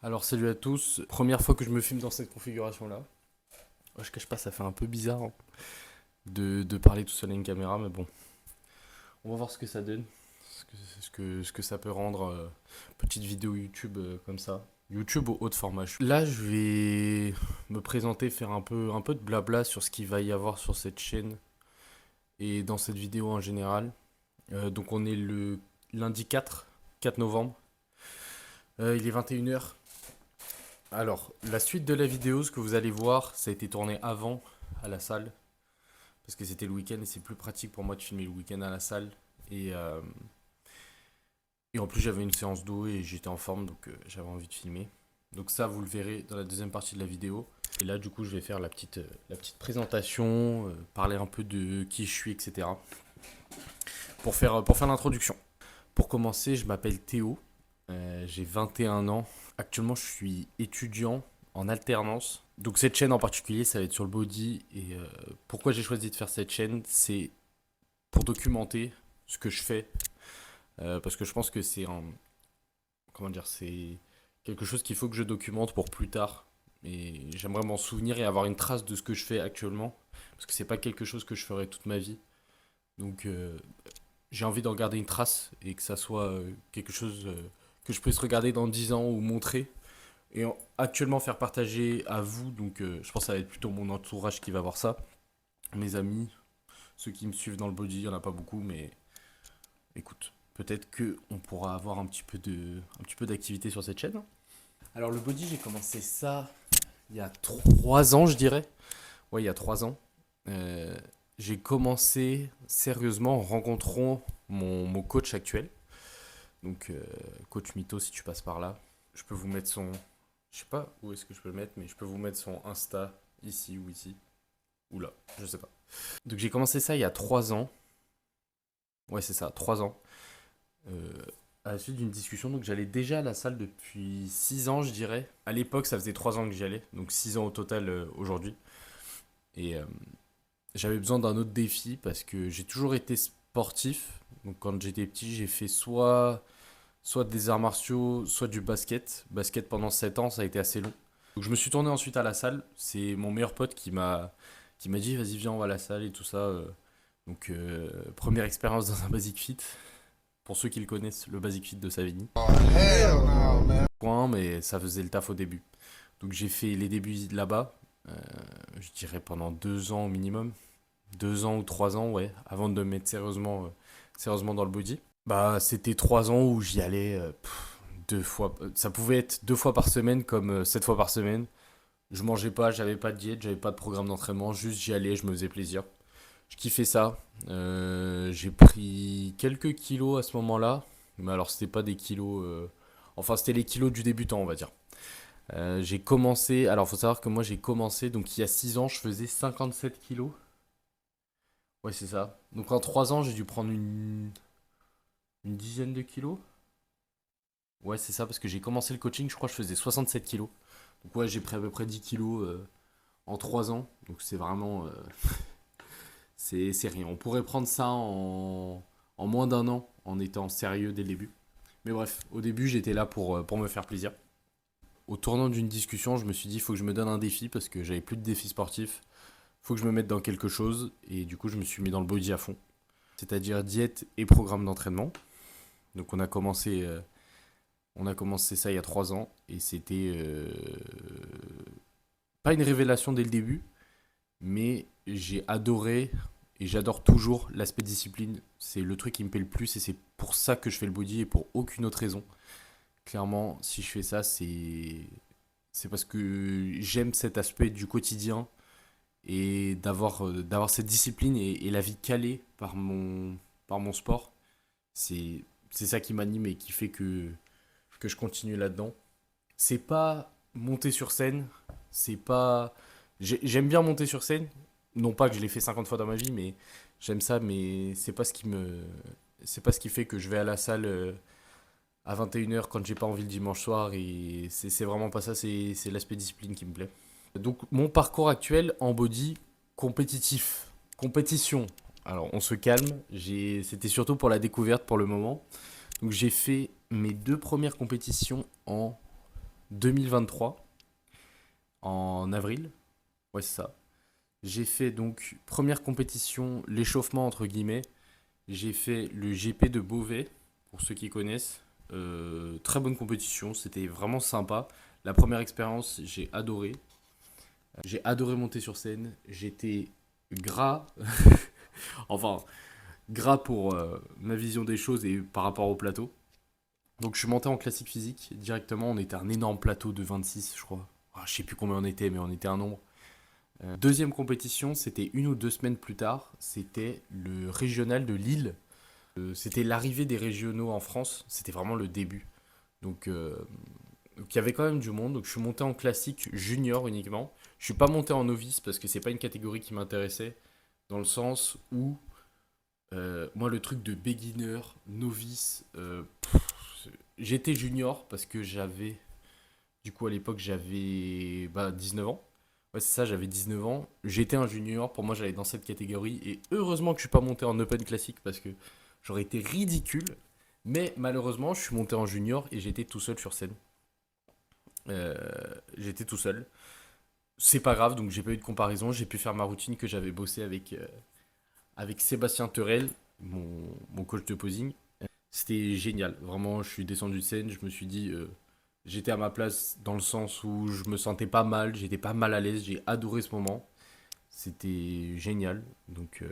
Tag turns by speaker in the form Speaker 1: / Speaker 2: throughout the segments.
Speaker 1: Alors salut à tous, première fois que je me filme dans cette configuration là. Ouais, je cache pas, ça fait un peu bizarre hein, de parler tout seul à une caméra, mais bon, on va voir ce que ça donne, ce que ça peut rendre, petite vidéo YouTube comme ça. YouTube au haut de format. Là, je vais me présenter, faire un peu de blabla sur ce qu'il va y avoir sur cette chaîne et dans cette vidéo en général. Donc on est le lundi 4 novembre. Il est 21 h. Alors, la suite de la vidéo, ce que vous allez voir, ça a été tourné avant à la salle. Parce que c'était le week-end et c'est plus pratique pour moi de filmer le week-end à la salle. Et en plus, j'avais une séance d'eau et j'étais en forme, donc j'avais envie de filmer. Donc ça, vous le verrez dans la deuxième partie de la vidéo. Et là, du coup, je vais faire la petite présentation, parler un peu de qui je suis, etc. Pour faire l'introduction. Pour commencer, je m'appelle Théo. J'ai 21 ans. Actuellement, je suis étudiant en alternance. Donc cette chaîne en particulier, ça va être sur le body. Et pourquoi j'ai choisi de faire cette chaîne, c'est pour documenter ce que je fais. Parce que je pense que c'est comment dire, c'est quelque chose qu'il faut que je documente pour plus tard. Et j'aimerais m'en souvenir et avoir une trace de ce que je fais actuellement. Parce que c'est pas quelque chose que je ferai toute ma vie. Donc j'ai envie d'en garder une trace et que ça soit quelque chose que je puisse regarder dans 10 ans ou montrer et actuellement faire partager à vous. Donc je pense que ça va être plutôt mon entourage qui va voir ça. Mes amis, ceux qui me suivent dans le body, il n'y en a pas beaucoup, mais écoute, peut-être que on pourra avoir un petit peu d'activité sur cette chaîne. Alors le body, j'ai commencé ça il y a 3 ans, je dirais. Ouais, il y a 3 ans. Euh, j'ai commencé sérieusement en rencontrant mon coach actuel. Donc, coach Mito, si tu passes par là, je peux vous mettre son. Je sais pas où est-ce que je peux le mettre, mais je peux vous mettre son Insta ici ou ici. Ou là, je sais pas. Donc, j'ai commencé ça il y a 3 ans. Ouais, c'est ça, 3 ans. Euh, à la suite d'une discussion, donc j'allais déjà à la salle depuis 6 ans, je dirais. À l'époque, ça faisait 3 ans que j'y allais, donc 6 ans au total aujourd'hui. Et j'avais besoin d'un autre défi parce que j'ai toujours été sportif. Donc, quand j'étais petit, j'ai fait soit des arts martiaux, soit du basket. Basket pendant 7 ans, ça a été assez long. Donc je me suis tourné ensuite à la salle. C'est mon meilleur pote qui m'a dit vas-y viens on va à la salle et tout ça. Donc première expérience dans un Basic Fit. Pour ceux qui le connaissent, le Basic Fit de Savigny. Point, mais ça faisait le taf au début. Donc j'ai fait les débuts là-bas. euh, je dirais pendant 2 ans au minimum. 2 ans ou 3 ans, ouais, avant de me mettre sérieusement dans le body. Bah, c'était 3 ans où j'y allais 2 fois. Ça pouvait être 2 fois par semaine comme 7 fois par semaine. Je mangeais pas, j'avais pas de diète, j'avais pas de programme d'entraînement, juste j'y allais, je me faisais plaisir. Je kiffais ça. J'ai pris quelques kilos à ce moment-là, mais alors c'était pas des kilos. Enfin, c'était les kilos du débutant, on va dire. J'ai commencé. Alors, faut savoir que moi j'ai commencé, donc il y a 6 ans, je faisais 57 kilos. Ouais, c'est ça. Donc en 3 ans, j'ai dû prendre une dizaine de kilos. Ouais, c'est ça, parce que j'ai commencé le coaching, je crois que je faisais 67 kilos. Donc ouais, j'ai pris à peu près 10 kilos en 3 ans. Donc c'est vraiment. C'est rien. On pourrait prendre ça en moins d'un an en étant sérieux dès le début. Mais bref, au début, j'étais là pour me faire plaisir. Au tournant d'une discussion, je me suis dit, il faut que je me donne un défi parce que j'avais plus de défi sportif. Il faut que je me mette dans quelque chose. Et du coup, je me suis mis dans le body à fond. C'est-à-dire diète et programme d'entraînement. Donc on a commencé ça il y a 3 ans et c'était pas une révélation dès le début, mais j'ai adoré et j'adore toujours l'aspect discipline. C'est le truc qui me plaît le plus et c'est pour ça que je fais le body et pour aucune autre raison. Clairement, si je fais ça, c'est parce que j'aime cet aspect du quotidien et d'avoir cette discipline et la vie calée par mon sport. C'est ça qui m'anime et qui fait que je continue là-dedans. C'est pas monter sur scène, c'est pas. J'aime bien monter sur scène, non pas que je l'ai fait 50 fois dans ma vie, mais j'aime ça, mais c'est pas ce qui fait que je vais à la salle à 21 h quand j'ai pas envie le dimanche soir, et c'est vraiment pas ça, c'est l'aspect discipline qui me plaît. Donc mon parcours actuel en body compétitif, compétition. Alors on se calme, c'était surtout pour la découverte pour le moment. Donc j'ai fait mes 2 premières compétitions en 2023, en avril. Ouais, c'est ça. J'ai fait donc première compétition, l'échauffement entre guillemets. J'ai fait le GP de Beauvais, pour ceux qui connaissent. Très bonne compétition, c'était vraiment sympa. La première expérience, j'ai adoré. J'ai adoré monter sur scène. J'étais gras, enfin gras pour ma vision des choses et par rapport au plateau. Donc je suis monté en classique physique directement. On était un énorme plateau de 26, je crois. Je sais plus combien on était, mais on était un nombre. Deuxième compétition, c'était 1 ou 2 semaines plus tard. C'était le régional de Lille. C'était l'arrivée des régionaux en France. C'était vraiment le début. Donc il y avait quand même du monde. Donc je suis monté en classique junior uniquement. Je suis pas monté en novice parce que c'est pas une catégorie qui m'intéressait. Dans le sens où moi le truc de beginner, novice, j'étais junior parce que j'avais, du coup à l'époque j'avais 19 ans. Ouais c'est ça, j'avais 19 ans. J'étais un junior, pour moi j'allais dans cette catégorie. Et heureusement que je suis pas monté en open classique parce que j'aurais été ridicule. Mais malheureusement je suis monté en junior et j'étais tout seul sur scène. Euh, J'étais tout seul. C'est pas grave, donc j'ai pas eu de comparaison. J'ai pu faire ma routine que j'avais bossé avec Sébastien Terrel, mon coach de posing. C'était génial. Vraiment, je suis descendu de scène. Je me suis dit, j'étais à ma place dans le sens où je me sentais pas mal. J'étais pas mal à l'aise. J'ai adoré ce moment. C'était génial. Donc,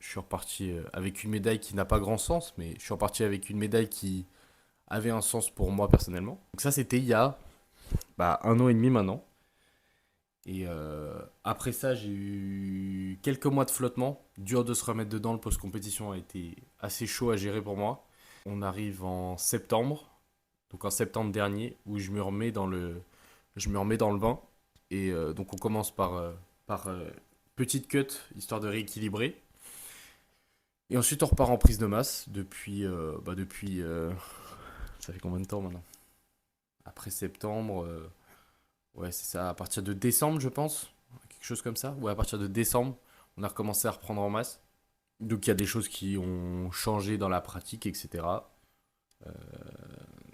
Speaker 1: je suis reparti avec une médaille qui n'a pas grand sens, mais je suis reparti avec une médaille qui avait un sens pour moi personnellement. Donc, ça, c'était il y a 1 an et demi maintenant. Et après ça, j'ai eu quelques mois de flottement. Dur de se remettre dedans. Le post-compétition a été assez chaud à gérer pour moi. On arrive en septembre, donc en septembre dernier, où je me remets dans le bain. Et donc on commence par petite cut, histoire de rééquilibrer. Et ensuite on repart en prise de masse depuis ça fait combien de temps maintenant? Après septembre, ouais c'est ça, à partir de décembre je pense, quelque chose comme ça. Ouais, à partir de décembre, on a recommencé à reprendre en masse. Donc il y a des choses qui ont changé dans la pratique, etc. Euh,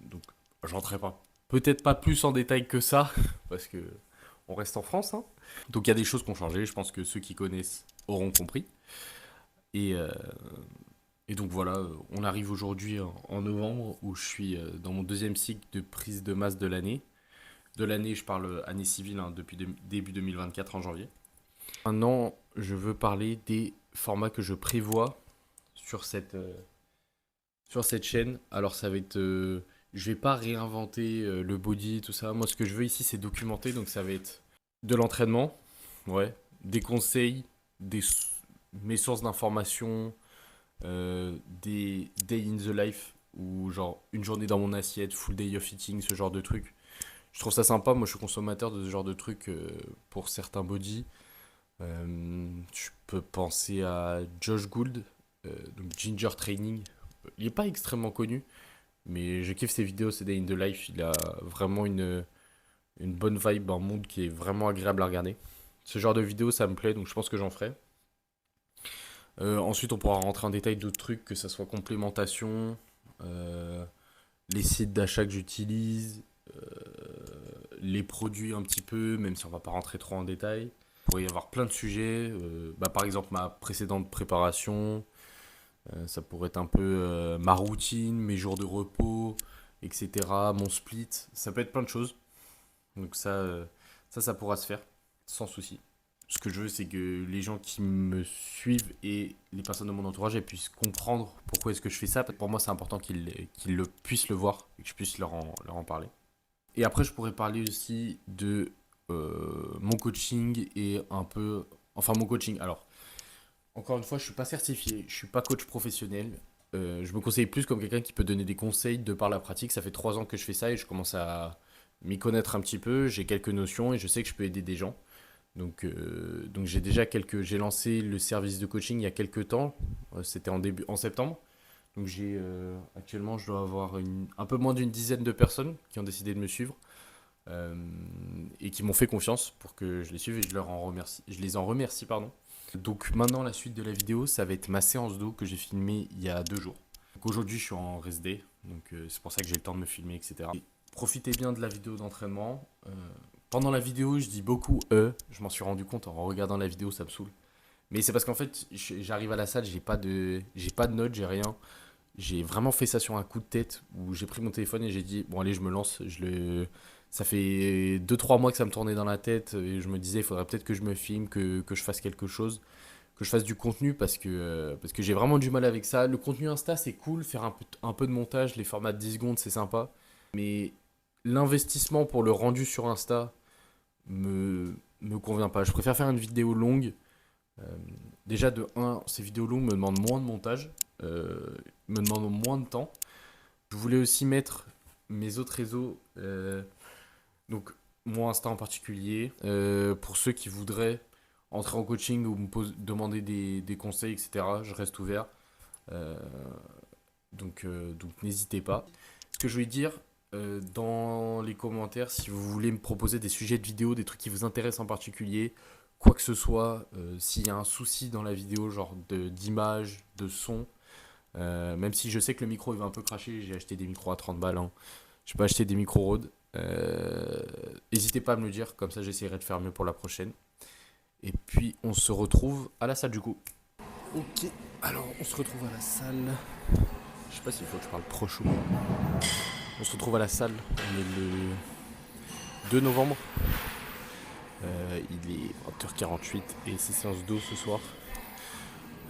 Speaker 1: donc je rentrerai pas. Peut-être pas plus en détail que ça, parce que on reste en France, hein. Donc il y a des choses qui ont changé, je pense que ceux qui connaissent auront compris. Et, euh, et donc voilà, on arrive aujourd'hui en novembre où je suis dans mon deuxième cycle de prise de masse de l'année. De l'année, je parle année civile, hein, depuis début 2024 en janvier. Maintenant, je veux parler des formats que je prévois sur cette chaîne. Alors ça va être... je vais pas réinventer le body, tout ça. Moi, ce que je veux ici, c'est documenter. Donc ça va être de l'entraînement, ouais, des conseils, des, mes sources d'informations, des day in the life, ou genre une journée dans mon assiette, full day of eating, ce genre de trucs. Je trouve ça sympa. Moi, je suis consommateur de ce genre de trucs pour certains body. Je peux penser à Josh Gould, donc Ginger Training. Il n'est pas extrêmement connu, mais je kiffe ses vidéos, c'est Day in the Life. Il a vraiment une bonne vibe, un monde qui est vraiment agréable à regarder. Ce genre de vidéo, ça me plaît, donc je pense que j'en ferai. Ensuite, on pourra rentrer en détail d'autres trucs, que ça soit complémentation, euh, les sites d'achat que j'utilise, euh, les produits un petit peu, même si on va pas rentrer trop en détail. Il pourrait y avoir plein de sujets, par exemple ma précédente préparation, ça pourrait être un peu ma routine, mes jours de repos, etc. Mon split, ça peut être plein de choses. Donc ça pourra se faire sans souci. Ce que je veux, c'est que les gens qui me suivent et les personnes de mon entourage elles puissent comprendre pourquoi est-ce que je fais ça. Pour moi, c'est important qu'ils puissent le voir et que je puisse leur en parler. Et après, je pourrais parler aussi de mon coaching et un peu... Enfin, mon coaching. Alors, encore une fois, je suis pas certifié, je suis pas coach professionnel. Je me conseille plus comme quelqu'un qui peut donner des conseils de par la pratique. Ça fait 3 ans que je fais ça et je commence à m'y connaître un petit peu. J'ai quelques notions et je sais que je peux aider des gens. Donc j'ai lancé le service de coaching il y a quelques temps. C'était en septembre. Donc actuellement, je dois avoir un peu moins d'une dizaine de personnes qui ont décidé de me suivre euh, et qui m'ont fait confiance pour que je les suive et je les en remercie, pardon. Donc maintenant, la suite de la vidéo, ça va être ma séance d'eau que j'ai filmée il y a 2 jours. Donc aujourd'hui, je suis en rest day, donc c'est pour ça que j'ai le temps de me filmer, etc. Et profitez bien de la vidéo d'entraînement. Pendant la vidéo, je dis beaucoup je m'en suis rendu compte en regardant la vidéo, ça me saoule. Mais c'est parce qu'en fait, j'arrive à la salle, j'ai pas de notes, j'ai rien. J'ai vraiment fait ça sur un coup de tête où j'ai pris mon téléphone et j'ai dit, bon allez, je me lance. Ça fait 2 3 mois que ça me tournait dans la tête et je me disais, il faudrait peut-être que je me filme, que je fasse quelque chose, que je fasse du contenu parce que j'ai vraiment du mal avec ça. Le contenu Insta, c'est cool, faire un peu de montage, les formats de 10 secondes, c'est sympa. Mais l'investissement pour le rendu sur Insta me convient pas. Je préfère faire une vidéo longue. Euh, Déjà, de un, ces vidéos longues me demandent moins de montage, me demandent moins de temps. Je voulais aussi mettre mes autres réseaux, donc mon Insta en particulier, pour ceux qui voudraient entrer en coaching ou demander des conseils, etc. Je reste ouvert. Euh, donc n'hésitez pas. Ce que je voulais dire dans les commentaires, si vous voulez me proposer des sujets de vidéo, des trucs qui vous intéressent en particulier, quoi que ce soit, s'il y a un souci dans la vidéo, genre d'image, de son, même si je sais que le micro il va un peu cracher, j'ai acheté des micros à 30 balles, hein. Je peux acheter des micros Rode. N'hésitez pas à me le dire, comme ça j'essaierai de faire mieux pour la prochaine. Et puis on se retrouve à la salle du coup. Ok, alors on se retrouve à la salle. Je sais pas s'il faut que je parle proche ou pas. On se retrouve à la salle, on est le 2 novembre. Il est 20h48 et c'est séance d'eau ce soir.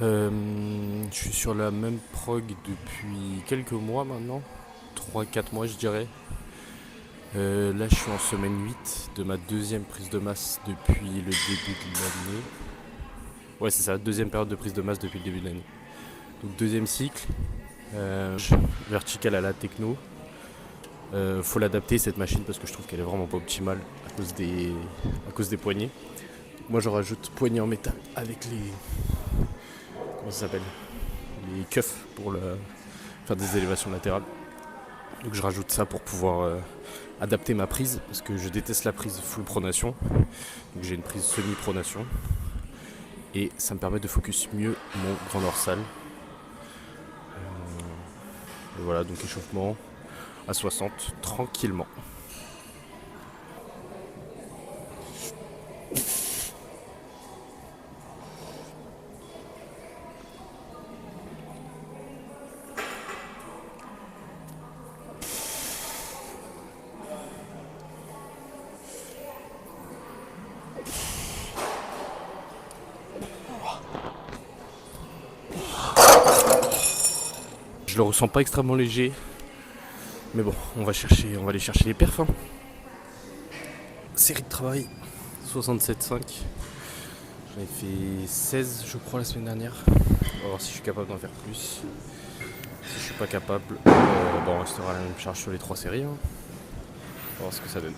Speaker 1: Je suis sur la même prog depuis quelques mois maintenant, 3 4 mois je dirais. Là je suis en semaine 8 de ma deuxième prise de masse depuis le début de l'année. Ouais c'est ça, deuxième période de prise de masse depuis le début de l'année. Donc deuxième cycle, vertical à la techno. Faut l'adapter cette machine parce que je trouve qu'elle est vraiment pas optimale à cause des poignets. Moi je rajoute poignets en métal avec les... Comment ça s'appelle? Les cuffs pour faire des élévations latérales. Donc je rajoute ça pour pouvoir adapter ma prise parce que je déteste la prise full pronation. Donc j'ai une prise semi-pronation. Et ça me permet de focus mieux mon grand dorsal. Et voilà, donc échauffement à 60 tranquillement. Je le ressens pas extrêmement léger. Mais bon, on va aller chercher les perfs. Hein. Série de travail, 67,5. J'en ai fait 16 je crois la semaine dernière. On va voir si je suis capable d'en faire plus. Si je suis pas capable, on restera la même charge sur les 3 séries. Hein. On va voir ce que ça donne.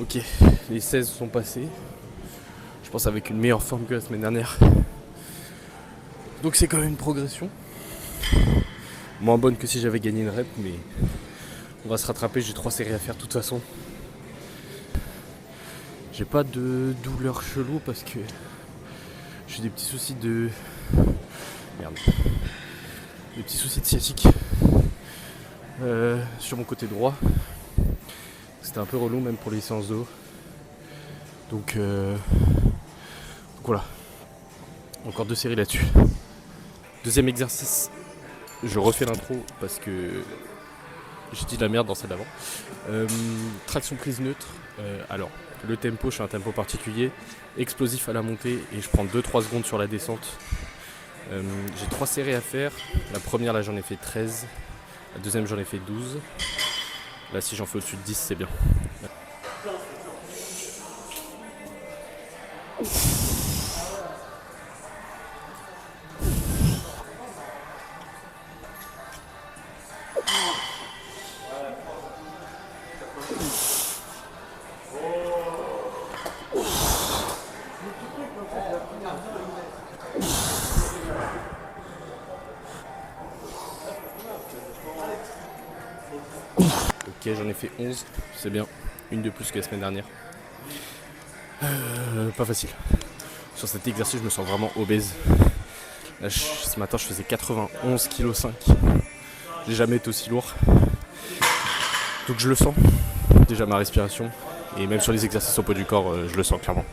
Speaker 1: Ok, les 16 sont passés. Je pense avec une meilleure forme que la semaine dernière. Donc c'est quand même une progression. Moins bonne que si j'avais gagné une rep, mais on va se rattraper, j'ai 3 séries à faire de toute façon. J'ai pas de douleur chelou parce que j'ai des petits soucis de... Merde. Des petits soucis de sciatique sur mon côté droit. C'était un peu relou même pour les séances d'eau. Donc voilà. Encore 2 séries là-dessus. Deuxième exercice. Je refais l'intro parce que j'ai dit de la merde dans celle d'avant. Traction prise neutre. Alors, le tempo, je fais un tempo particulier. Explosif à la montée et je prends 2-3 secondes sur la descente. J'ai 3 séries à faire. La première, là, j'en ai fait 13. La deuxième, j'en ai fait 12. Là, si j'en fais au-dessus de 10, c'est bien. Ok, j'en ai fait 11, c'est bien. Une de plus que la semaine dernière. Pas facile. Sur cet exercice, je me sens vraiment obèse. Là, ce matin, je faisais 91,5 kg. J'ai jamais été aussi lourd. Donc je le sens. Déjà ma respiration. Et même sur les exercices au poids du corps, je le sens clairement.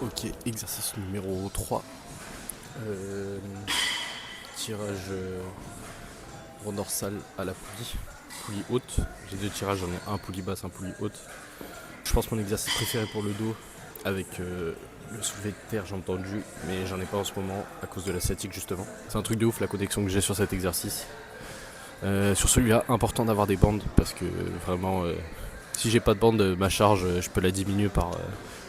Speaker 1: Ok, exercice numéro 3. Tirage rond dorsal à la poulie haute. J'ai 2 tirages, j'en ai un poulie basse, un poulie haute. Je pense mon exercice préféré pour le dos avec le soulevé de terre, j'ai entendu, mais j'en ai pas en ce moment à cause de la sciatique justement. C'est un truc de ouf la connexion que j'ai sur cet exercice. Sur celui-là, important d'avoir des bandes parce que vraiment, si j'ai pas de bande, ma charge, je peux la diminuer par.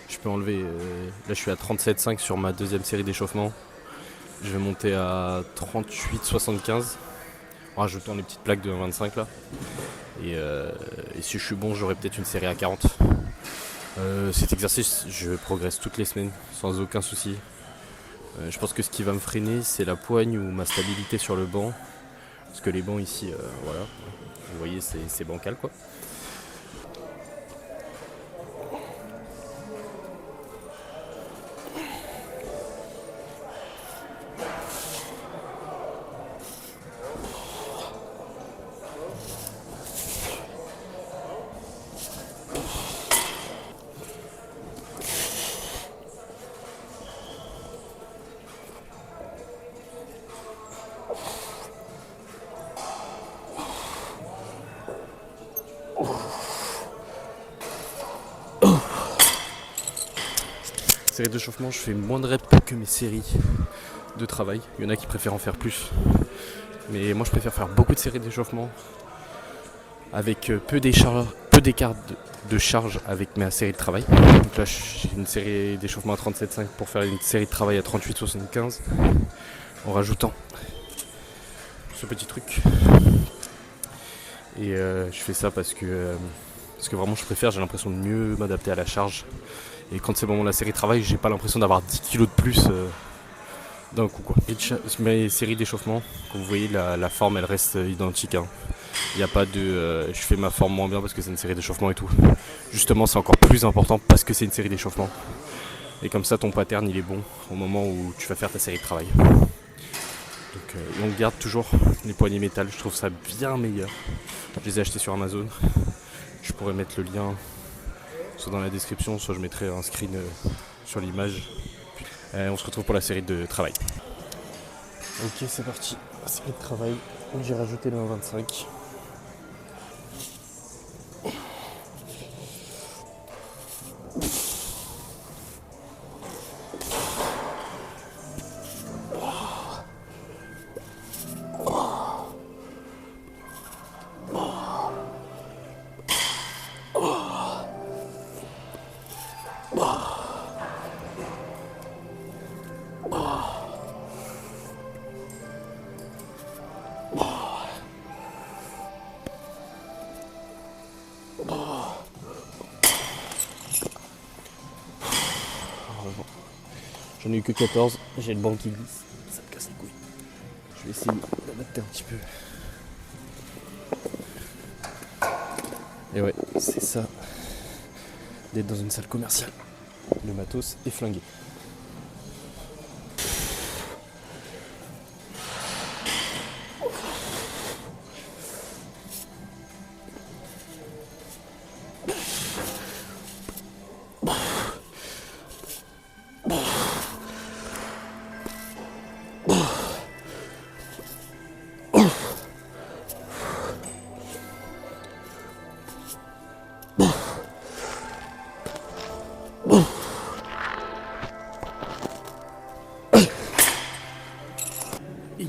Speaker 1: Je peux enlever. Là, je suis à 37,5 sur ma deuxième série d'échauffement. Je vais monter à 38,75 en rajoutant les petites plaques de 1,25 là. Et si je suis bon, j'aurai peut-être une série à 40. Cet exercice, je progresse toutes les semaines sans aucun souci. Je pense que ce qui va me freiner, c'est la poigne ou ma stabilité sur le banc. Parce que les bancs ici, voilà, vous voyez, c'est bancal quoi. Série d'échauffement, je fais moins de reps que mes séries de travail. Il y en a qui préfèrent en faire plus. Mais moi je préfère faire beaucoup de séries d'échauffement avec peu d'écart de charge avec ma série de travail. Donc là j'ai une série d'échauffement à 37,5 pour faire une série de travail à 38,75 en rajoutant ce petit truc. Et je fais ça parce que vraiment je préfère, j'ai l'impression de mieux m'adapter à la charge. Et quand c'est vraiment la série de travail, j'ai pas l'impression d'avoir 10 kilos de plus d'un coup quoi. Et mes séries d'échauffement, comme vous voyez la forme elle reste identique. Hein. Il n'y a pas de je fais ma forme moins bien parce que c'est une série d'échauffement et tout. Justement c'est encore plus important parce que c'est une série d'échauffement. Et comme ça ton pattern il est bon au moment où tu vas faire ta série de travail. Donc on garde toujours les poignées métal, je trouve ça bien meilleur. Je les ai achetés sur Amazon. Je pourrais mettre le lien soit dans la description, soit je mettrai un screen sur l'image. On se retrouve pour la série de travail. Ok, c'est parti. La série de travail. J'ai rajouté le 1,25. J'en ai eu que 14, j'ai le banc qui glisse, ça me casse les couilles. Je vais essayer d'adapter un petit peu. Et ouais, c'est ça, d'être dans une salle commerciale. Le matos est flingué.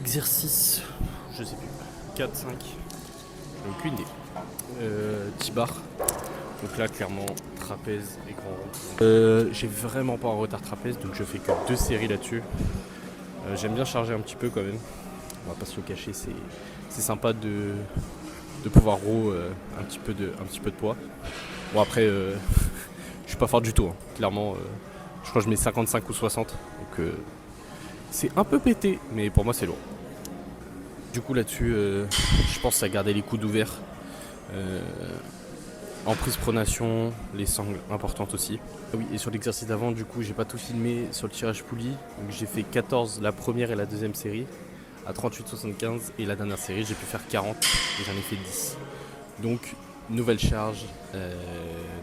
Speaker 1: exercice, je sais plus, 4, 5, j'ai aucune idée. T-bar, donc là clairement trapèze et grand rond. J'ai vraiment pas en retard trapèze, donc je fais que 2 séries là-dessus. J'aime bien charger un petit peu quand même, on va pas se le cacher, c'est sympa de pouvoir row un petit peu de poids. Bon après, je suis pas fort du tout, hein. Clairement, je crois que je mets 55 ou 60, donc c'est un peu pété, mais pour moi c'est lourd. Du coup là-dessus, je pense à garder les coudes ouverts. En prise pronation, les sangles importantes aussi. Ah oui, et sur l'exercice d'avant, du coup, j'ai pas tout filmé sur le tirage poulie. Donc j'ai fait 14 la première et la deuxième série à 38,75 et la dernière série, j'ai pu faire 40 et j'en ai fait 10. Donc, nouvelle charge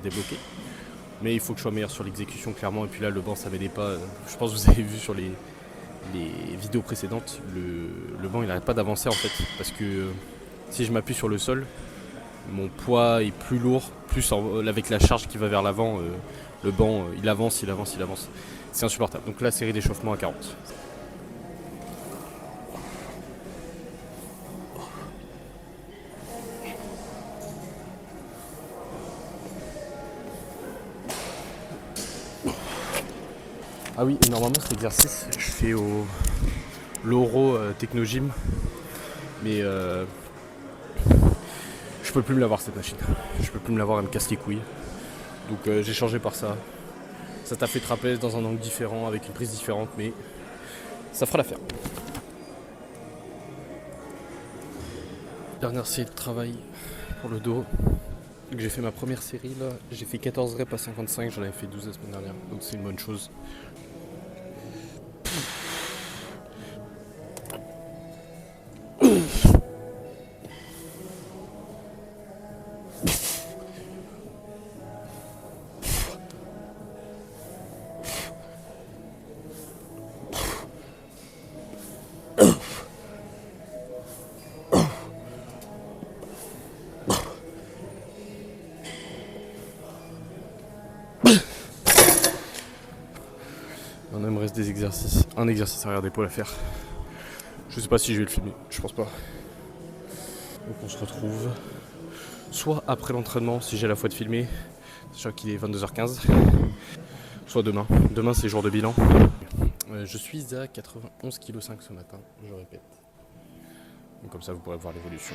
Speaker 1: débloquée. Mais il faut que je sois meilleur sur l'exécution, clairement. Et puis là, le banc, ça m'aidait pas. Je pense que vous avez vu sur les vidéos précédentes, le banc, il n'arrête pas d'avancer en fait. Parce que si je m'appuie sur le sol, mon poids est plus lourd, plus avec la charge qui va vers l'avant, le banc il avance. C'est insupportable. Donc là, série d'échauffement à 40. Ah oui, et normalement cet exercice, je fais au l'Oro Technogym, mais je peux plus me l'avoir cette machine. Je peux plus me l'avoir, elle me casse les couilles. Donc j'ai changé par ça. Ça t'a fait trapèze dans un angle différent, avec une prise différente, mais ça fera l'affaire. Dernière série de travail pour le dos. Donc j'ai fait ma première série là, j'ai fait 14 reps à 55, j'en avais fait 12 la semaine dernière, donc c'est une bonne chose. Maintenant il me reste des exercices, un exercice arrière d'épaule à faire. Je sais pas si je vais le filmer, je pense pas. Donc on se retrouve soit après l'entraînement si j'ai la foi de filmer, sachant qu'il est 22h15, soit demain. Demain c'est jour de bilan. Je suis à 91,5 kg ce matin, je répète. Donc comme ça vous pourrez voir l'évolution.